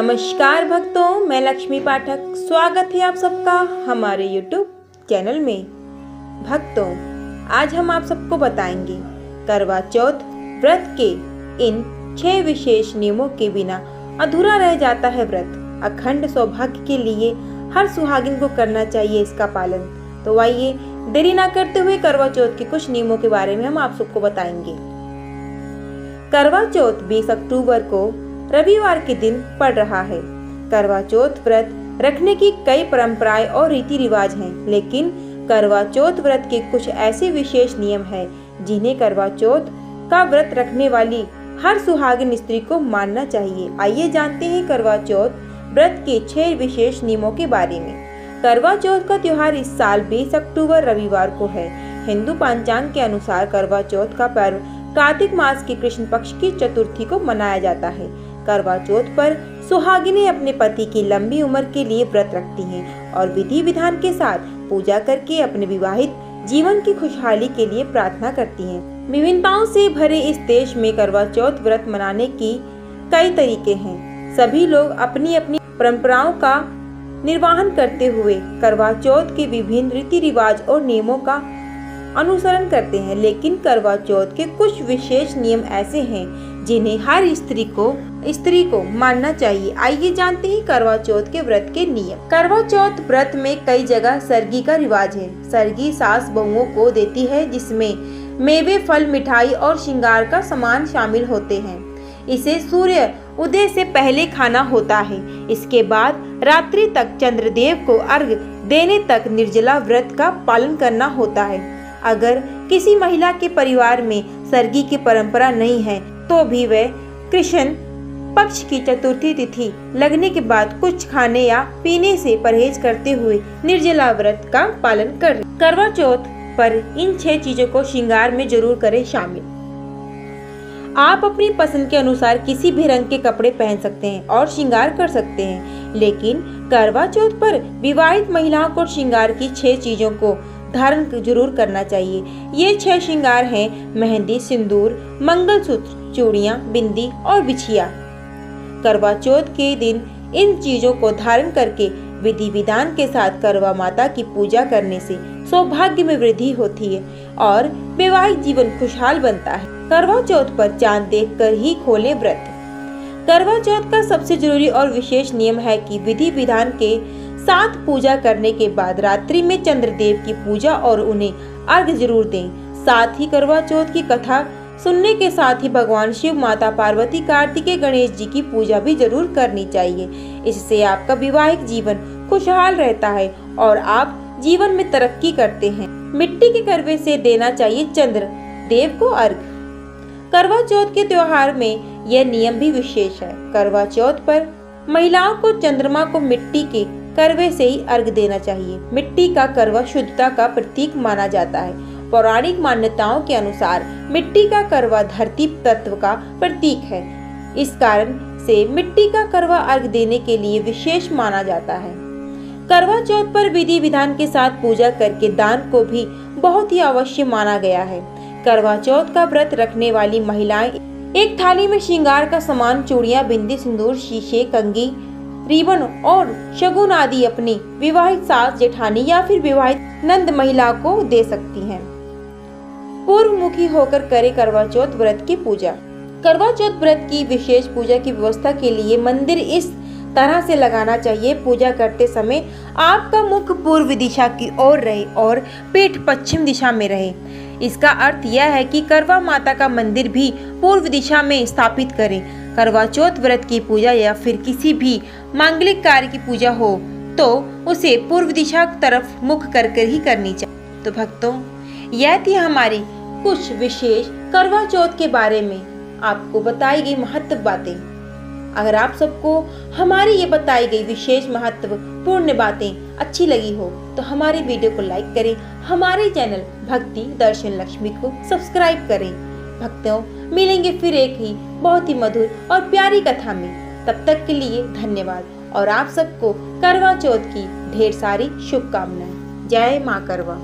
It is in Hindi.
नमस्कार भक्तों, मैं लक्ष्मी पाठक स्वागत है आप सबका हमारे YouTube चैनल में। भक्तों, आज हम आप सबको बताएंगे करवा चौथ व्रत के इन 6 विशेष नियमों के बिना अधूरा रह जाता है व्रत। अखंड सौभाग्य के लिए हर सुहागिन को करना चाहिए इसका पालन। तो आइए देरी ना करते हुए करवा चौथ के कुछ नियमों के बारे में हम आप सबको बताएंगे। करवा चौथ 20 अक्टूबर को रविवार के दिन पड़ रहा है। करवा चौथ व्रत रखने की कई परंपराएं और रीति रिवाज हैं, लेकिन करवा चौथ व्रत के कुछ ऐसे विशेष नियम हैं जिन्हें करवा चौथ का व्रत रखने वाली हर सुहागिन स्त्री को मानना चाहिए। आइए जानते हैं करवा चौथ व्रत के 6 विशेष नियमों के बारे में। करवा चौथ का त्योहार इस साल 20 अक्टूबर रविवार को है। हिंदू पंचांग के अनुसार करवा चौथ का पर्व कार्तिक मास की कृष्ण पक्ष की चतुर्थी को मनाया जाता है। करवा चौथ पर सुहागिनें अपने पति की लंबी उम्र के लिए व्रत रखती हैं और विधि विधान के साथ पूजा करके अपने विवाहित जीवन की खुशहाली के लिए प्रार्थना करती हैं। विभिन्नताओं से भरे इस देश में करवा चौथ व्रत मनाने की कई तरीके हैं। सभी लोग अपनी अपनी परंपराओं का निर्वहन करते हुए करवा चौथ के विभिन्न रीति रिवाज और नियमों का अनुसरण करते हैं, लेकिन करवा चौथ के कुछ विशेष नियम ऐसे हैं जिन्हें हर स्त्री को मानना चाहिए। आइए जानते हैं करवा चौथ के व्रत के नियम। करवा चौथ व्रत में कई जगह सरगी का रिवाज है। सरगी सास बहुओं को देती है, जिसमें मेवे, फल, मिठाई और श्रृंगार का सामान शामिल होते हैं। इसे सूर्य उदय से पहले खाना होता है। इसके बाद रात्रि तक चंद्रदेव को अर्घ देने तक निर्जला व्रत का पालन करना होता है। अगर किसी महिला के परिवार में सरगी की परंपरा नहीं है तो भी वह कृष्ण पक्ष की चतुर्थी तिथि लगने के बाद कुछ खाने या पीने से परहेज करते हुए निर्जला व्रत का पालन कर। करवा चौथ पर इन 6 चीजों को श्रृंगार में जरूर करें शामिल। आप अपनी पसंद के अनुसार किसी भी रंग के कपड़े पहन सकते हैं और श्रृंगार कर सकते हैं, लेकिन करवा चौथ पर विवाहित महिलाओं को श्रृंगार की 6 चीजों को धारण जरूर करना चाहिए। ये 6 श्रृंगार हैं: मेहंदी, सिंदूर, मंगलसूत्र, चूड़ियां, बिंदी और बिछिया। करवा चौथ के दिन इन चीजों को धारण करके विधि विधान के साथ करवा माता की पूजा करने से सौभाग्य में वृद्धि होती है और वैवाहिक जीवन खुशहाल बनता है। करवा चौथ पर चांद देखकर ही खोलें व्रत। करवा चौथ का सबसे जरूरी और विशेष नियम है कि विधि विधान के साथ पूजा करने के बाद रात्रि में चंद्रदेव की पूजा और उन्हें अर्घ जरूर दें। साथ ही करवा चौथ की कथा सुनने के साथ ही भगवान शिव, माता पार्वती, कार्तिकेय, गणेश जी की पूजा भी जरूर करनी चाहिए। इससे आपका वैवाहिक जीवन खुशहाल रहता है और आप जीवन में तरक्की करते हैं। मिट्टी के करवे से देना चाहिए चंद्र देव को अर्घ। करवा चौथ के त्योहार में यह नियम भी विशेष है। करवा चौथ पर महिलाओं को चंद्रमा को मिट्टी के करवे से ही अर्घ देना चाहिए। मिट्टी का करवा शुद्धता का प्रतीक माना जाता है। पौराणिक मान्यताओं के अनुसार मिट्टी का करवा धरती तत्व का प्रतीक है। इस कारण से मिट्टी का करवा अर्घ देने के लिए विशेष माना जाता है। करवा चौथ पर विधि विधान के साथ पूजा करके दान को भी बहुत ही अवश्य माना गया है। करवा चौथ का व्रत रखने वाली महिलाएं एक थाली में श्रृंगार का सामान, चूड़ियां, बिंदी, सिंदूर, शीशे, कंघी, रिबन और शगुन आदि अपनी विवाहित सास, जेठानी या फिर विवाहित नंद महिला को दे सकती हैं। पूर्व मुखी होकर करे करवा चौथ व्रत की पूजा। करवा चौथ व्रत की विशेष पूजा की व्यवस्था के लिए मंदिर इस तरह से लगाना चाहिए। पूजा करते समय आपका मुख पूर्व दिशा की ओर रहे और पीठ पश्चिम दिशा में रहे। इसका अर्थ यह है कि करवा माता का मंदिर भी पूर्व दिशा में स्थापित करें। करवा चौथ व्रत की पूजा या फिर किसी भी मांगलिक कार्य की पूजा हो तो उसे पूर्व दिशा तरफ मुख कर ही करनी चाहिए। तो भक्तों, यह थी हमारी कुछ विशेष करवा चौथ के बारे में आपको बताई गई महत्व बातें। अगर आप सबको हमारी ये बताई गई विशेष महत्वपूर्ण बातें अच्छी लगी हो तो हमारे वीडियो को लाइक करें, हमारे चैनल भक्ति दर्शन लक्ष्मी को सब्सक्राइब करें। भक्तों, मिलेंगे फिर एक ही बहुत ही मधुर और प्यारी कथा में। तब तक के लिए धन्यवाद और आप सबको करवा चौथ की ढेर सारी शुभकामनाएं। जय माँ करवा।